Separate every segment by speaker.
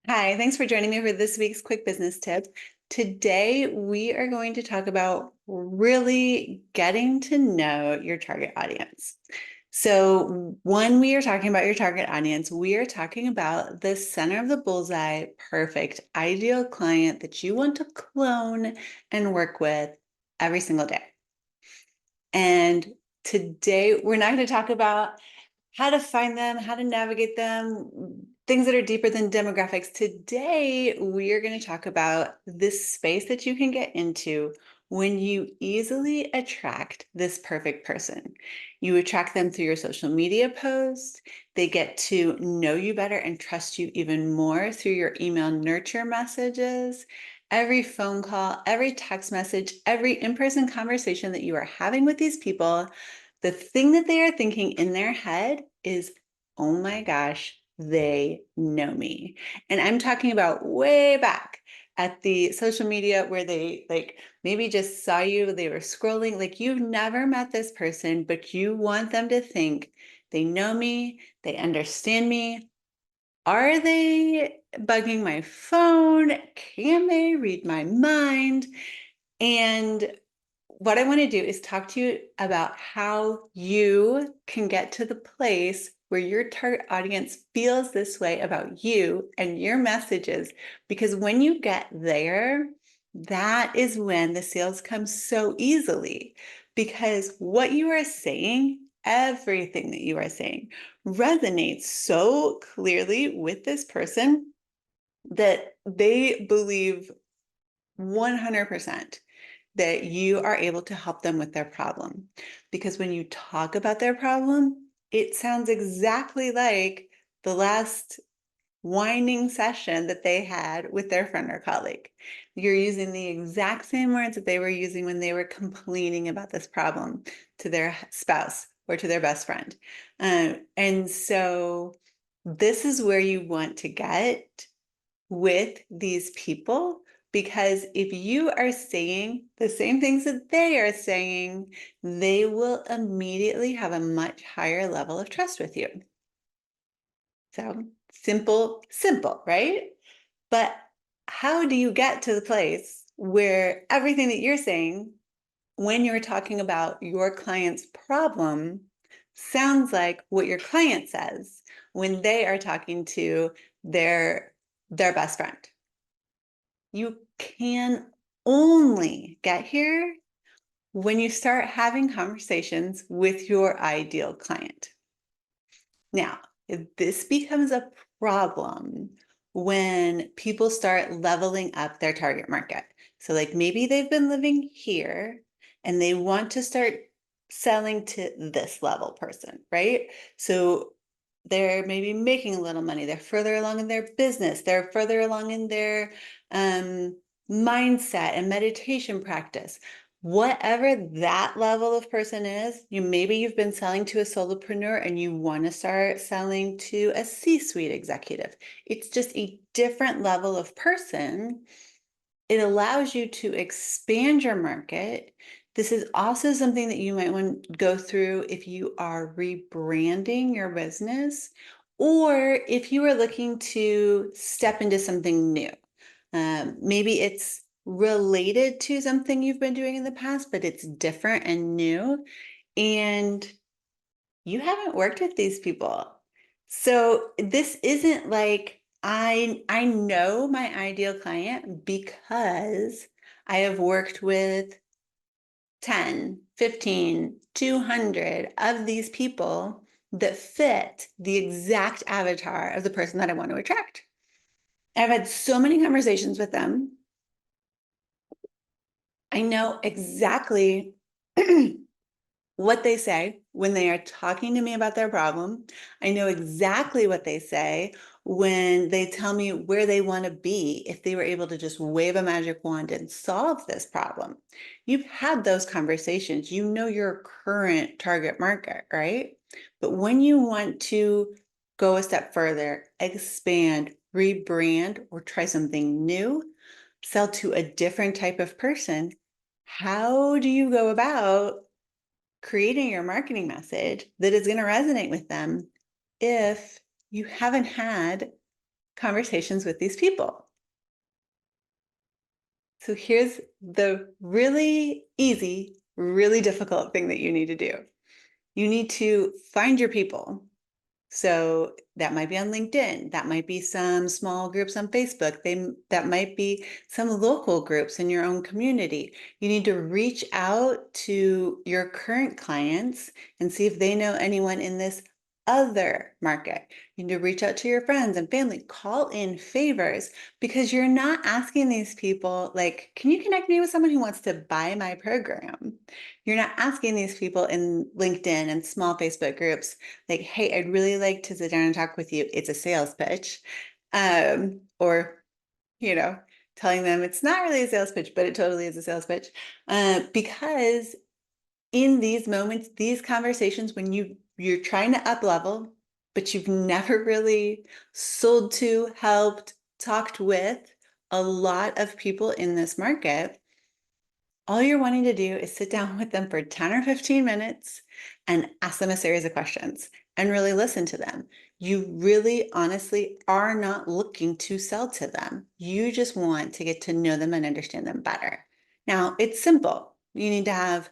Speaker 1: Hi, thanks for joining me for this week's quick business tip. Today, we are going to talk about really getting to know your target audience. So, when we are talking about your target audience, we are talking about the center of the bullseye, perfect, ideal client that you want to clone and work with every single day. And today, we're not going to talk about how to find them, how to navigate them, things that are deeper than demographics. Today, we are going to talk about this space that you can get into when you easily attract this perfect person. You attract them through your social media posts. They get to know you better and trust you even more through your email nurture messages. Every phone call, every text message, every in-person conversation that you are having with these people, the thing that they are thinking in their head is, oh my gosh, they know me. And I'm talking about way back at the social media where they like maybe just saw you, they were scrolling, like you've never met this person, but you want them to think they know me, they understand me. Are they bugging my phone? Can they read my mind? And what I want to do is talk to you about how you can get to the place where your target audience feels this way about you and your messages. Because when you get there, that is when the sales come so easily. Because what you are saying, everything that you are saying, resonates so clearly with this person that they believe 100% that you are able to help them with their problem. Because when you talk about their problem, it sounds exactly like the last whining session that they had with their friend or colleague. You're using the exact same words that they were using when they were complaining about this problem to their spouse or to their best friend. And so this is where you want to get with these people, because if you are saying the same things that they are saying, they will immediately have a much higher level of trust with you. So simple, right? But how do you get to the place where everything that you're saying when you're talking about your client's problem sounds like what your client says when they are talking to their best friend? You can only get here when you start having conversations with your ideal client. Now, this becomes a problem when people start leveling up their target market. So, like maybe they've been living here and they want to start selling to this level person, right? So, they're maybe making a little money, they're further along in their business, they're further along in their um, mindset and meditation practice. Whatever that level of person is, maybe you've been selling to a solopreneur and you want to start selling to a C-suite executive. It's just a different level of person. It allows you to expand your market. This is also something that you might want to go through if you are rebranding your business or if you are looking to step into something new. Maybe it's related to something you've been doing in the past, but it's different and new. And you haven't worked with these people. So this isn't like I know my ideal client because I have worked with 10, 15, 200 of these people that fit the exact avatar of the person that I want to attract. I've had so many conversations with them. I know exactly what they say when they are talking to me about their problem. I know exactly what they say when they tell me where they want to be if they were able to just wave a magic wand and solve this problem. You've had those conversations. You know your current target market, right? But when you want to go a step further, expand, rebrand, or try something new, sell to a different type of person, how do you go about creating your marketing message that is going to resonate with them if you haven't had conversations with these people. So here's the really easy, really difficult thing that you need to do. You need to find your people. So that might be on LinkedIn. That might be some small groups on Facebook. That might be some local groups in your own community. You need to reach out to your current clients and see if they know anyone in this other market. You need to reach out to your friends and family, call in favors, because you're not asking these people, like, can you connect me with someone who wants to buy my program? You're not asking these people in LinkedIn and small Facebook groups, like, hey, I'd really like to sit down and talk with you. It's a sales pitch. Or, you know, telling them it's not really a sales pitch, but it totally is a sales pitch. Because in these moments, these conversations, when you're trying to up level, but you've never really sold to, helped, talked with a lot of people in this market, all you're wanting to do is sit down with them for 10 or 15 minutes and ask them a series of questions and really listen to them. You really honestly are not looking to sell to them. You just want to get to know them and understand them better. Now, it's simple. You need to have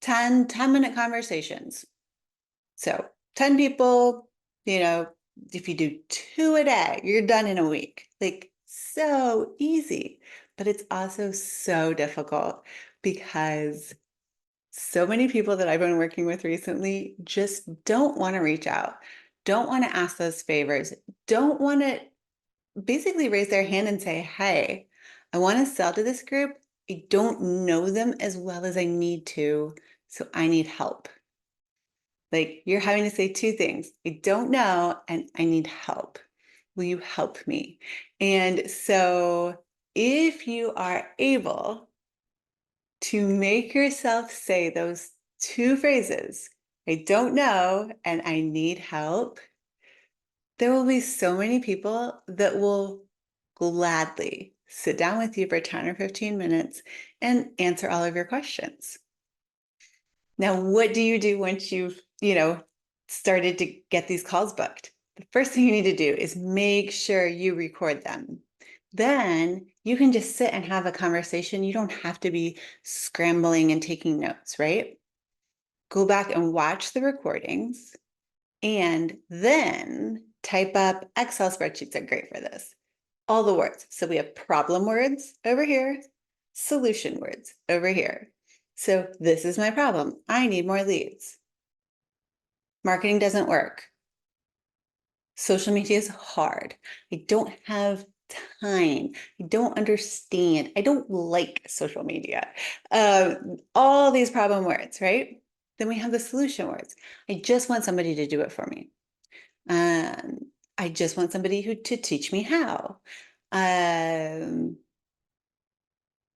Speaker 1: 10-minute conversations. So 10 people, if you do 2 a day, you're done in a week. Like, so easy. But it's also so difficult because so many people that I've been working with recently just don't want to reach out, don't want to ask those favors, don't want to basically raise their hand and say, hey, I want to sell to this group. I don't know them as well as I need to, so I need help. Like, you're having to say 2 things. I don't know, and I need help. Will you help me? And so if you are able to make yourself say those 2 phrases, I don't know, and I need help, there will be so many people that will gladly sit down with you for 10 or 15 minutes and answer all of your questions. Now, what do you do once you've, started to get these calls booked? The first thing you need to do is make sure you record them. Then you can just sit and have a conversation. You don't have to be scrambling and taking notes, right? Go back and watch the recordings and then type up. Excel spreadsheets are great for this. All the words. So we have problem words over here, solution words over here. So this is my problem. I need more leads. Marketing doesn't work. Social media is hard. I don't have time. I don't understand. I don't like social media. All these problem words, right? Then we have the solution words. I just want somebody to do it for me. I just want somebody to teach me how. Um,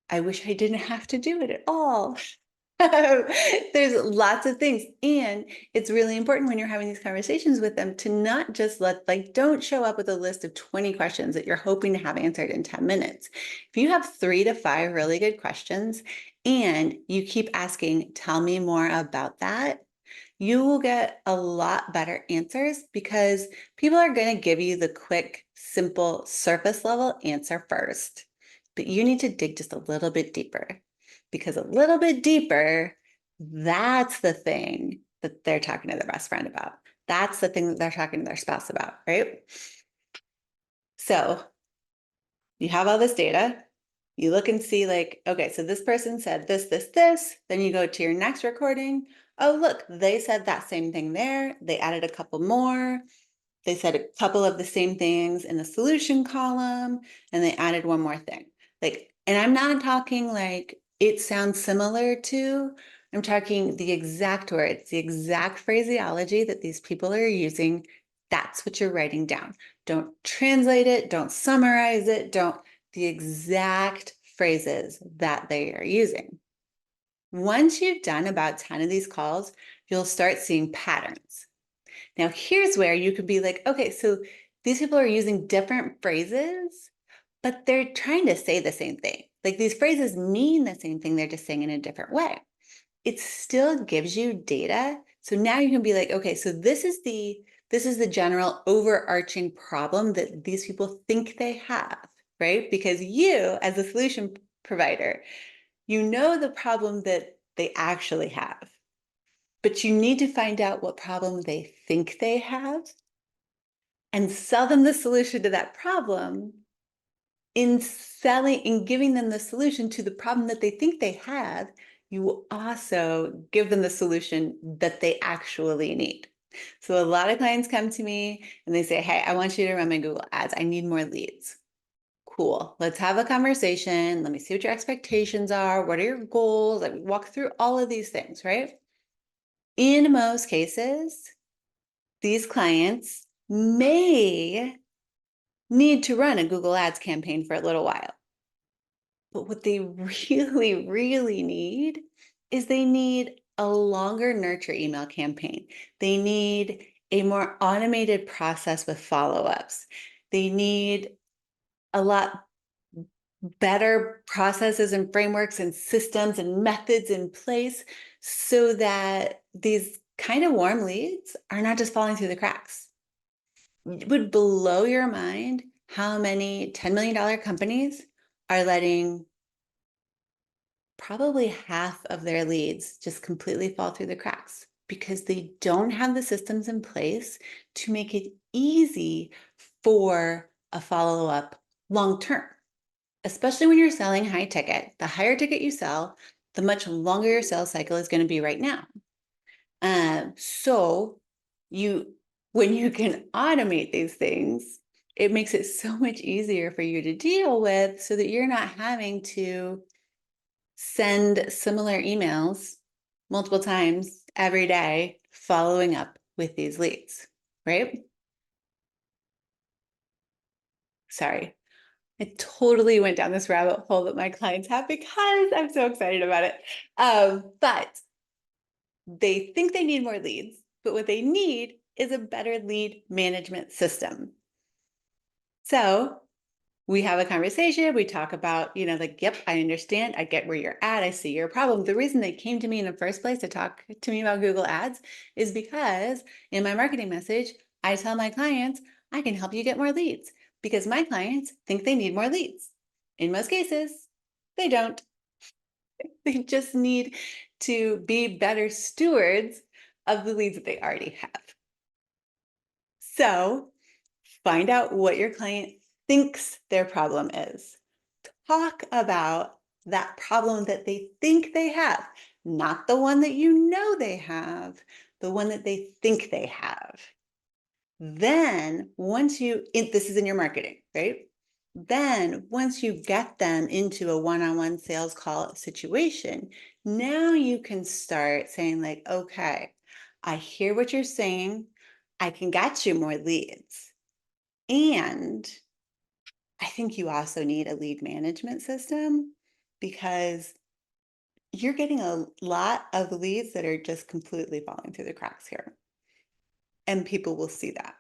Speaker 1: I wish I didn't have to do it at all. There's lots of things. And it's really important when you're having these conversations with them to not just don't show up with a list of 20 questions that you're hoping to have answered in 10 minutes. If you have 3 to 5 really good questions and you keep asking, tell me more about that, you will get a lot better answers because people are going to give you the quick, simple, surface level answer first. But you need to dig just a little bit deeper, because a little bit deeper, that's the thing that they're talking to their best friend about. That's the thing that they're talking to their spouse about, right? So you have all this data. You look and see, like, okay, so this person said this, this, this. Then you go to your next recording. Oh, look, they said that same thing there. They added a couple more. They said a couple of the same things in the solution column, and they added one more thing. And I'm not talking like it sounds similar to, I'm talking the exact words, the exact phraseology that these people are using. That's what you're writing down. Don't translate it, don't summarize it, the exact phrases that they are using. Once you've done about 10 of these calls, you'll start seeing patterns. Now, here's where you could be like, okay, so these people are using different phrases, but they're trying to say the same thing. Like, these phrases mean the same thing, they're just saying in a different way. It still gives you data. So now you can be like, okay, so this is the This is the general overarching problem that these people think they have, right? Because you, as a solution provider, you know the problem that they actually have, but you need to find out what problem they think they have and sell them the solution to that problem in giving them the solution to the problem that they think they have. You will also give them the solution that they actually need. So a lot of clients come to me and they say, hey, I want you to run my Google ads. I need more leads. Cool. Let's have a conversation. Let me see what your expectations are. What are your goals? Like, walk through all of these things, right? In most cases, these clients may need to run a Google Ads campaign for a little while. But what they really, really need is they need a longer nurture email campaign. They need a more automated process with follow-ups. They need a lot better processes and frameworks and systems and methods in place so that these kind of warm leads are not just falling through the cracks. It would blow your mind how many $10 million companies are letting probably half of their leads just completely fall through the cracks because they don't have the systems in place to make it easy for a follow-up long term, especially when you're selling high ticket. The higher ticket you sell, the much longer your sales cycle is going to be right now. So when you can automate these things, it makes it so much easier for you to deal with so that you're not having to send similar emails multiple times every day, following up with these leads, right? Sorry, I totally went down this rabbit hole that my clients have because I'm so excited about it. But they think they need more leads, but what they need is a better lead management system. So we have a conversation, we talk about, like, yep, I understand, I get where you're at, I see your problem. The reason they came to me in the first place to talk to me about Google Ads is because in my marketing message, I tell my clients, I can help you get more leads because my clients think they need more leads. In most cases, they don't. They just need to be better stewards of the leads that they already have. So find out what your client thinks their problem is. Talk about that problem that they think they have, not the one that you know they have, the one that they think they have. Then this is in your marketing, right? Then once you get them into a one-on-one sales call situation, now you can start saying like, okay, I hear what you're saying. I can get you more leads. And I think you also need a lead management system because you're getting a lot of leads that are just completely falling through the cracks here. And people will see that.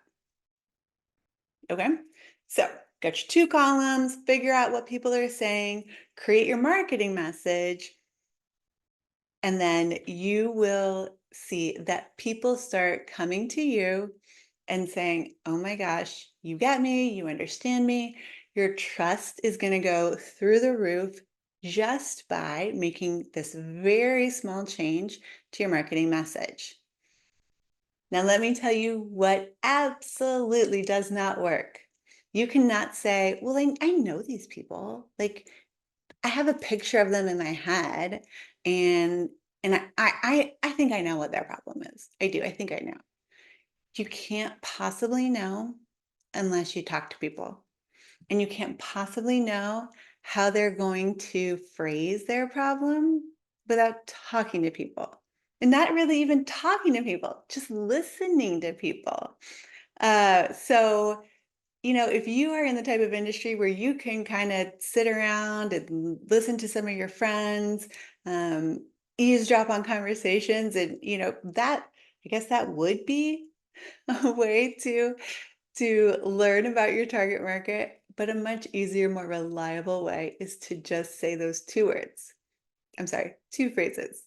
Speaker 1: Okay. So got your 2 columns, figure out what people are saying, create your marketing message, and then you will see that people start coming to you and saying, oh my gosh, you get me, you understand me. Your trust is going to go through the roof just by making this very small change to your marketing message. Now, let me tell you what absolutely does not work. You cannot say, well, I know these people. Like, I have a picture of them in my head, and I think I know what their problem is. I do. I think I know. You can't possibly know unless you talk to people. And you can't possibly know how they're going to phrase their problem without talking to people. And not really even talking to people, just listening to people. So if you are in the type of industry where you can kind of sit around and listen to some of your friends, eavesdrop on conversations, and I guess that would be a way to learn about your target market, but a much easier, more reliable way is to just say those 2 words. I'm sorry, 2 phrases.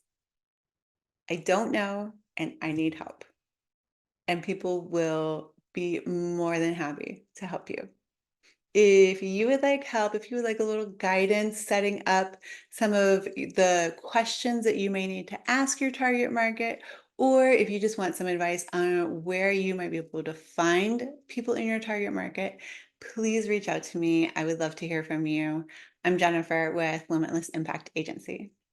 Speaker 1: I don't know, and I need help. and people will be more than happy to help you. If you would like help, if you would like a little guidance setting up some of the questions that you may need to ask your target market, or if you just want some advice on where you might be able to find people in your target market, please reach out to me. I would love to hear from you. I'm Jennifer with Limitless Impact Agency.